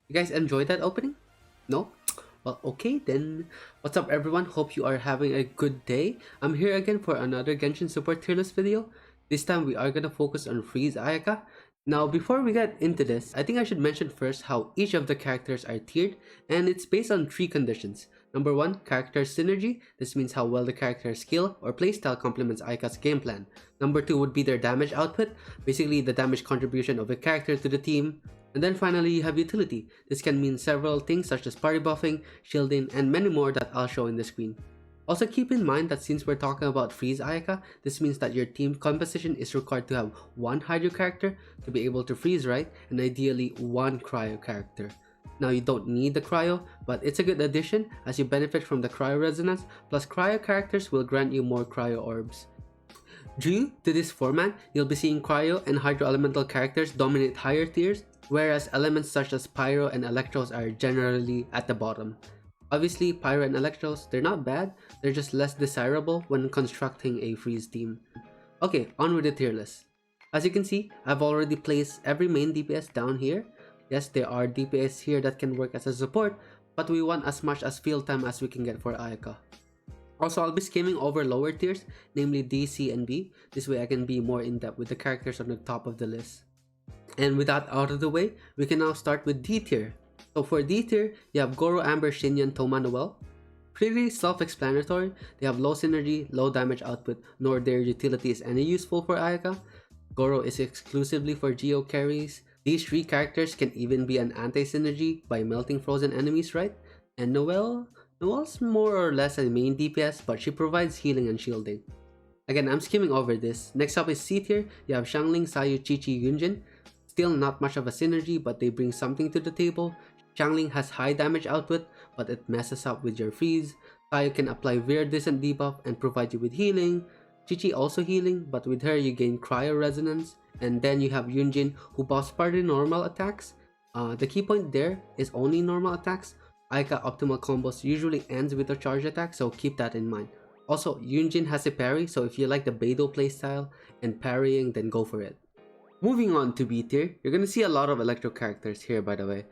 You guys enjoyed that opening? No? Well, okay then. What's up everyone? Hope you are having a good day. I'm here again for another Genshin support tier list video. This time we are gonna focus on Freeze Ayaka. Now before we get into this, I think I should mention first how each of the characters are tiered, and it's based on three conditions. Number 1, character synergy. This means how well the character's skill or playstyle complements Ayaka's game plan. Number 2 would be their damage output, basically the damage contribution of a character to the team. And then finally, you have utility. This can mean several things such as party buffing, shielding, and many more that I'll show in the screen. Also keep in mind that since we're talking about Freeze Ayaka, this means that your team composition is required to have one Hydro character to be able to freeze right, and ideally one Cryo character. Now you don't need the Cryo, but it's a good addition as you benefit from the Cryo resonance, plus Cryo characters will grant you more Cryo orbs. Due to this format, you'll be seeing Cryo and Hydro Elemental characters dominate higher tiers, whereas elements such as Pyro and Electros are generally at the bottom. Obviously, Pyro and Electros, they're not bad, they're just less desirable when constructing a freeze team. Okay, on with the tier list. As you can see, I've already placed every main DPS down here. Yes, there are DPS here that can work as a support, but we want as much as field time as we can get for Ayaka. Also, I'll be skimming over lower tiers, namely D, C, and B. This way I can be more in-depth with the characters on the top of the list. And with that out of the way, we can now start with D tier. So for D tier, you have Goro, Amber, Shinyan, Toma, Noel. Pretty self-explanatory. They have low synergy, low damage output, nor their utility is any useful for Ayaka. Goro is exclusively for Geo carries. These three characters can even be an anti-synergy by melting frozen enemies, right? And Noel's more or less a main DPS, but she provides healing and shielding. Again, I'm skimming over this. Next up is C tier. You have Xiangling, Sayu, Chi-Chi, Yunjin. Still not much of a synergy, but they bring something to the table. Xiangling has high damage output, but it messes up with your freeze. Sayu can apply very decent debuff and provide you with healing. Chi-Chi also healing, but with her you gain Cryo Resonance. And then you have Yunjin, who buffs party normal attacks. The key point there is only normal attacks. Ayaka optimal combos usually ends with a charge attack, so keep that in mind. Also, Yunjin has a parry, so if you like the Beidou playstyle and parrying, then go for it. Moving on to B tier, you're gonna see a lot of Electro characters here by the way.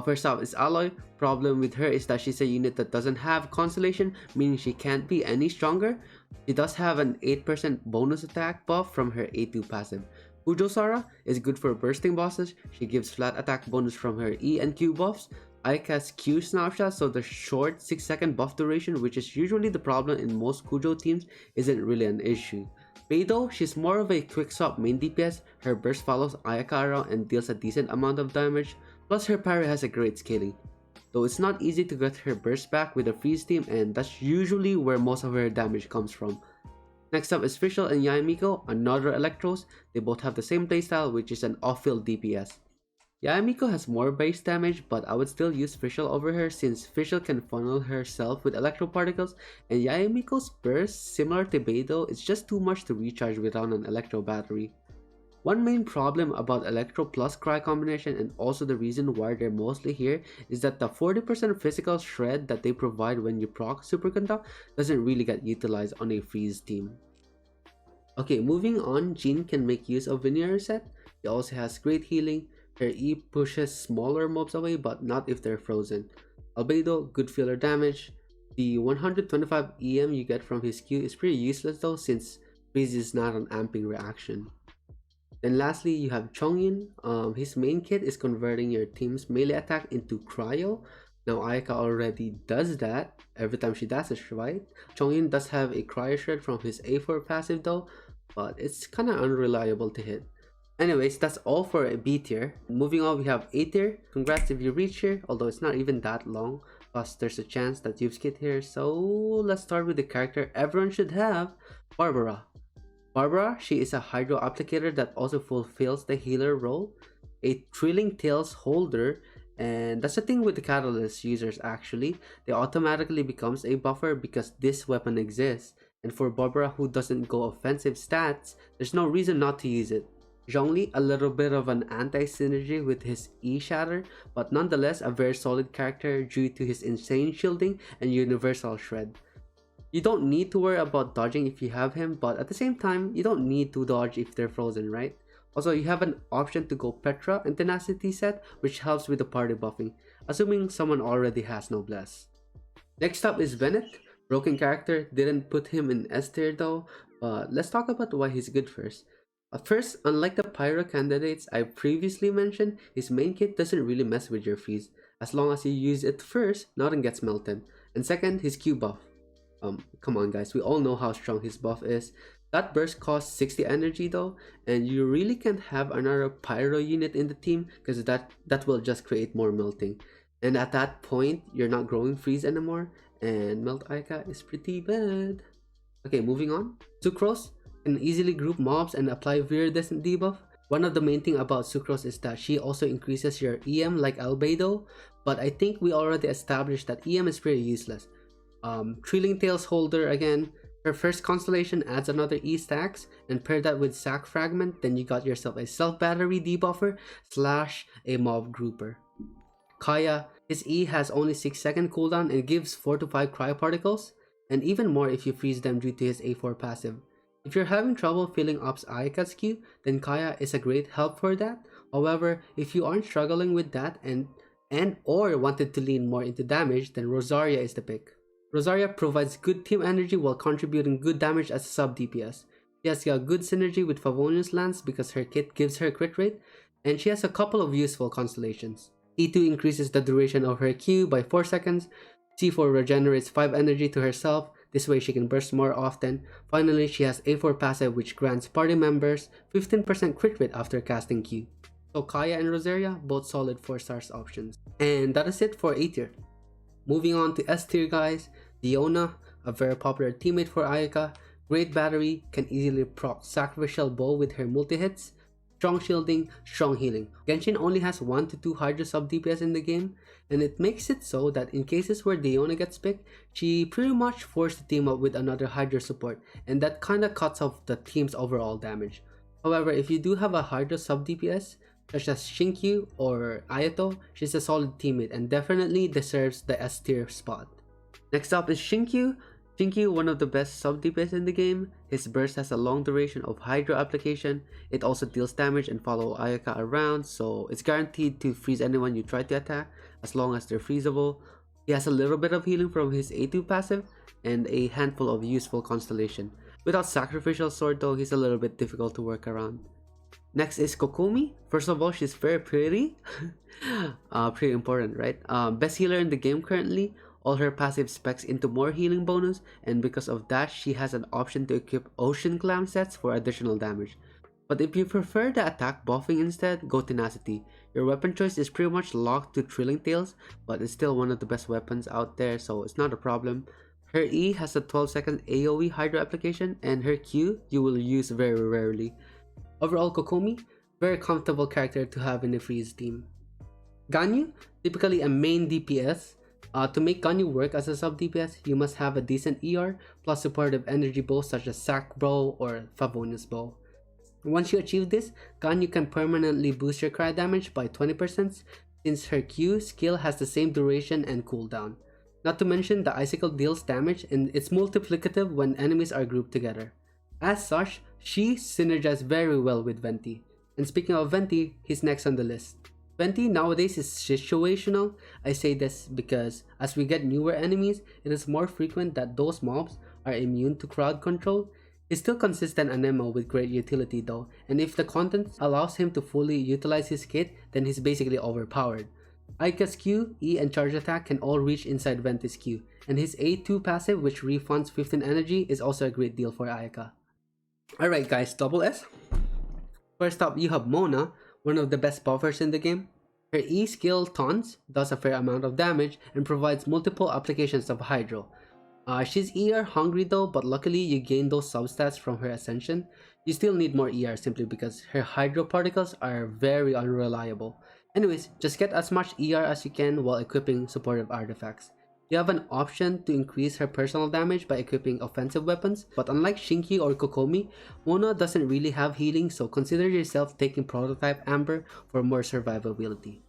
First off is Aloy. Problem with her is that she's a unit that doesn't have Constellation, meaning she can't be any stronger. She does have an 8% bonus attack buff from her A2 passive. Ujosara is good for bursting bosses. She gives flat attack bonus from her E and Q buffs. Ayaka's Q snapshot, so the short 6-second buff duration, which is usually the problem in most Kujo teams, isn't really an issue. Beidou, she's more of a quick swap main DPS. Her burst follows Ayaka around and deals a decent amount of damage, plus her parry has a great scaling. Though it's not easy to get her burst back with a freeze team, and that's usually where most of her damage comes from. Next up is Fischel and Yanamiko, another Electros. They both have the same playstyle, which is an off-field DPS. Yanamiko has more base damage, but I would still use Fischel over her since Fischel can funnel herself with electro particles, and Yanamiko's burst, similar to Beidou, is just too much to recharge without an electro battery. One main problem about Electro plus Cry combination, and also the reason why they're mostly here, is that the 40% physical shred that they provide when you proc Superconduct doesn't really get utilized on a freeze team. Okay, moving on, Jin can make use of Veneer Reset. He also has great healing. Her E pushes smaller mobs away, but not if they're frozen. Albedo, good filler damage. The 125 EM you get from his Q is pretty useless though, since freeze is not an amping reaction. Then lastly, you have Chongin. His main kit is converting your team's melee attack into Cryo. Now Ayaka already does that every time she dashes, right? Chongin does have a Cryo Shred from his A4 passive though, but it's kinda unreliable to hit. Anyways, that's all for a B tier. Moving on, we have A tier. Congrats if you reach here, although it's not even that long. Plus, there's a chance that you've skipped here. So let's start with the character everyone should have, Barbara. Barbara, she is a Hydro Applicator that also fulfills the healer role, a Thrilling Tales holder, and that's the thing with the Catalyst users actually. They automatically becomes a buffer because this weapon exists. And for Barbara who doesn't go offensive stats, there's no reason not to use it. Zhongli, a little bit of an anti-synergy with his E-Shatter, but nonetheless a very solid character due to his insane shielding and universal shred. You don't need to worry about dodging if you have him, but at the same time, you don't need to dodge if they're frozen, right? Also, you have an option to go Petra and Tenacity set, which helps with the party buffing, assuming someone already has Noblesse. Next up is Bennett. Broken character, didn't put him in S tier though, but let's talk about why he's good first. First, unlike the pyro candidates I previously mentioned, his main kit doesn't really mess with your freeze. As long as you use it first, nothing gets melted. And second, his Q buff. Come on guys, we all know how strong his buff is. That burst costs 60 energy though, and you really can't have another pyro unit in the team because that will just create more melting. And at that point, you're not growing freeze anymore, and Melt Ayaka is pretty bad. Okay, moving on. Sucrose can easily group mobs and apply Viridescent debuff. One of the main thing about Sucrose is that she also increases your EM like Albedo, but I think we already established that EM is pretty useless. Trilling Tails Holder again, her first constellation adds another E stacks, and pair that with Sack Fragment, then you got yourself a self-battery debuffer / a mob grouper. Kaya, his E has only 6-second cooldown and gives 4 to 5 cryoparticles, and even more if you freeze them due to his A4 passive. If you're having trouble filling up Ayaka's Q, then Kaya is a great help for that. However, if you aren't struggling with that and or wanted to lean more into damage, then Rosaria is the pick. Rosaria provides good team energy while contributing good damage as a sub DPS. She has a good synergy with Favonius Lance because her kit gives her crit rate, and she has a couple of useful constellations. E2 increases the duration of her Q by 4 seconds, C4 regenerates 5 energy to herself, this way she can burst more often. Finally, she has A4 passive which grants party members 15% crit rate after casting Q. So Kaya and Rosaria, both solid 4 stars options. And that is it for A tier. Moving on to S tier guys, Diona, a very popular teammate for Ayaka, great battery, can easily proc Sacrificial Bow with her multi-hits, strong shielding, strong healing. Genshin only has 1 to 2 Hydra sub DPS in the game, and it makes it so that in cases where Diona gets picked, she pretty much forced to team up with another Hydra support, and that kinda cuts off the team's overall damage. However, if you do have a Hydra sub DPS, such as Shinkyu or Ayato, she's a solid teammate and definitely deserves the S tier spot. Next up is Shinkyu. Shinkyu, one of the best sub DPS in the game. His burst has a long duration of Hydra application. It also deals damage and follow Ayaka around, so it's guaranteed to freeze anyone you try to attack as long as they're freezable. He has a little bit of healing from his A2 passive and a handful of useful constellation. Without Sacrificial Sword though, he's a little bit difficult to work around. Next is Kokumi. First of all, she's very pretty. Pretty important, right? Best healer in the game currently. All her passive specs into more healing bonus, and because of that, she has an option to equip Ocean Clam sets for additional damage. But if you prefer the attack buffing instead, go Tenacity. Your weapon choice is pretty much locked to Trilling Tails, but it's still one of the best weapons out there, so it's not a problem. Her E has a 12-second AoE Hydra application, and her Q you will use very rarely. Overall, Kokumi, very comfortable character to have in a freeze team. Ganyu, typically a main DPS. To make Ganyu work as a sub DPS, you must have a decent ER plus supportive energy bows such as Sack Bow or Favonius Bow. Once you achieve this, Ganyu can permanently boost your crit damage by 20% since her Q skill has the same duration and cooldown. Not to mention the Icicle deals damage and it's multiplicative when enemies are grouped together. As such, she synergizes very well with Venti. And speaking of Venti, he's next on the list. Venti nowadays is situational. I say this because as we get newer enemies, it is more frequent that those mobs are immune to crowd control. He's still consistent Anemo with great utility though, and if the content allows him to fully utilize his kit, then he's basically overpowered. Ayaka's Q, E, and charge attack can all reach inside Venti's Q, and his A2 passive which refunds 15 energy is also a great deal for Ayaka. Alright guys, double S. First up, you have Mona, one of the best buffers in the game. Her E skill Taunts does a fair amount of damage and provides multiple applications of Hydro. She's ER hungry though, but luckily you gain those substats from her ascension. You still need more ER simply because her Hydro particles are very unreliable. Anyways, just get as much ER as you can while equipping supportive artifacts. You have an option to increase her personal damage by equipping offensive weapons, but unlike Shinki or Kokumi, Mona doesn't really have healing, so consider yourself taking Prototype Amber for more survivability.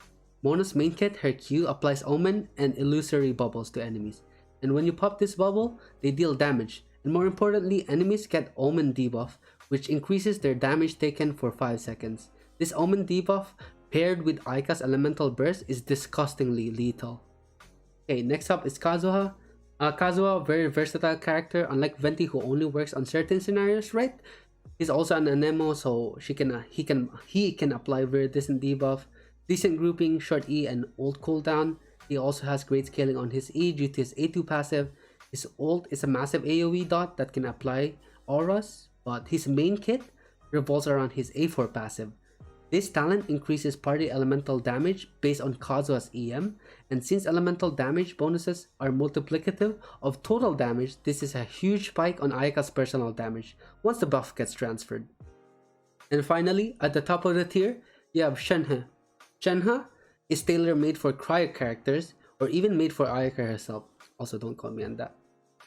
Mona's main kit, her Q, applies Omen and Illusory Bubbles to enemies, and when you pop this bubble, they deal damage, and more importantly, enemies get Omen debuff, which increases their damage taken for 5 seconds. This Omen debuff, paired with Ayaka's Elemental Burst, is disgustingly lethal. Okay, next up is Kazuha. Kazuha, very versatile character, unlike Venti who only works on certain scenarios, right? He's also an anemo, so he can apply very decent debuff, decent grouping, short E, and ult cooldown. He also has great scaling on his E due to his A2 passive. His ult is a massive AoE dot that can apply auras, but his main kit revolves around his A4 passive. This talent increases party elemental damage based on Kazuha's EM, and since elemental damage bonuses are multiplicative of total damage, this is a huge spike on Ayaka's personal damage once the buff gets transferred. And finally, at the top of the tier, you have Shanghai. Shanghai is tailor-made for cryo characters, or even made for Ayaka herself. Also, don't call me on that.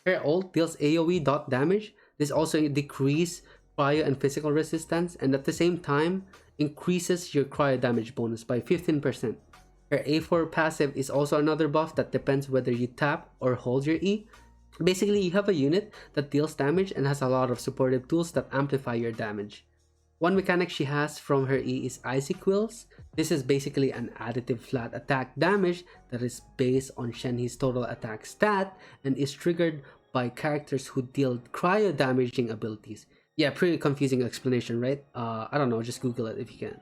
Her ult deals AoE dot damage. This also decreases cryo and physical resistance, and at the same time increases your cryo damage bonus by 15%. Her A4 passive is also another buff that depends whether you tap or hold your E. Basically, you have a unit that deals damage and has a lot of supportive tools that amplify your damage. One mechanic she has from her E is Icy Quills. This is basically an additive flat attack damage that is based on Shenhe's total attack stat and is triggered by characters who deal cryo damaging abilities. Yeah, pretty confusing explanation, right? I don't know, just Google it if you can.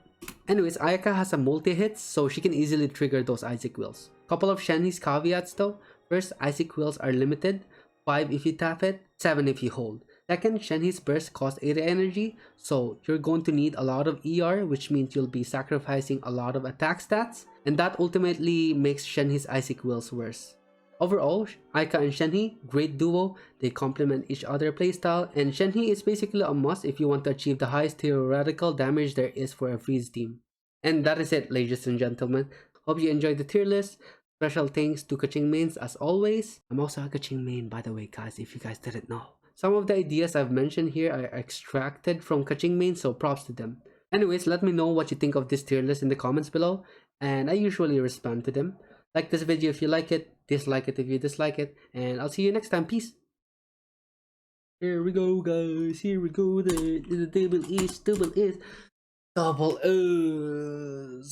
Anyways, Ayaka has a multi-hits, so she can easily trigger those Icy Quills. Couple of Shenhe's caveats though. First, Icy Quills are limited. 5 if you tap it, 7 if you hold. Second, Shenhe's burst costs 80 energy, so you're going to need a lot of ER, which means you'll be sacrificing a lot of attack stats, and that ultimately makes Shenhe's Icy Quills worse. Overall, Ayaka and Shenhe, great duo, they complement each other playstyle, and Shenhe is basically a must if you want to achieve the highest theoretical damage there is for a freeze team. And that is it, ladies and gentlemen. Hope you enjoyed the tier list. Special thanks to Kaching Mains as always. I'm also a Kaching Main, by the way, guys, if you guys didn't know. Some of the ideas I've mentioned here are extracted from Kaching Main, so props to them. Anyways, let me know what you think of this tier list in the comments below, and I usually respond to them. Like this video if you like it, dislike it if you dislike it, and I'll see you next time. Peace! Here we go, guys. Here we go. The double is. Double is.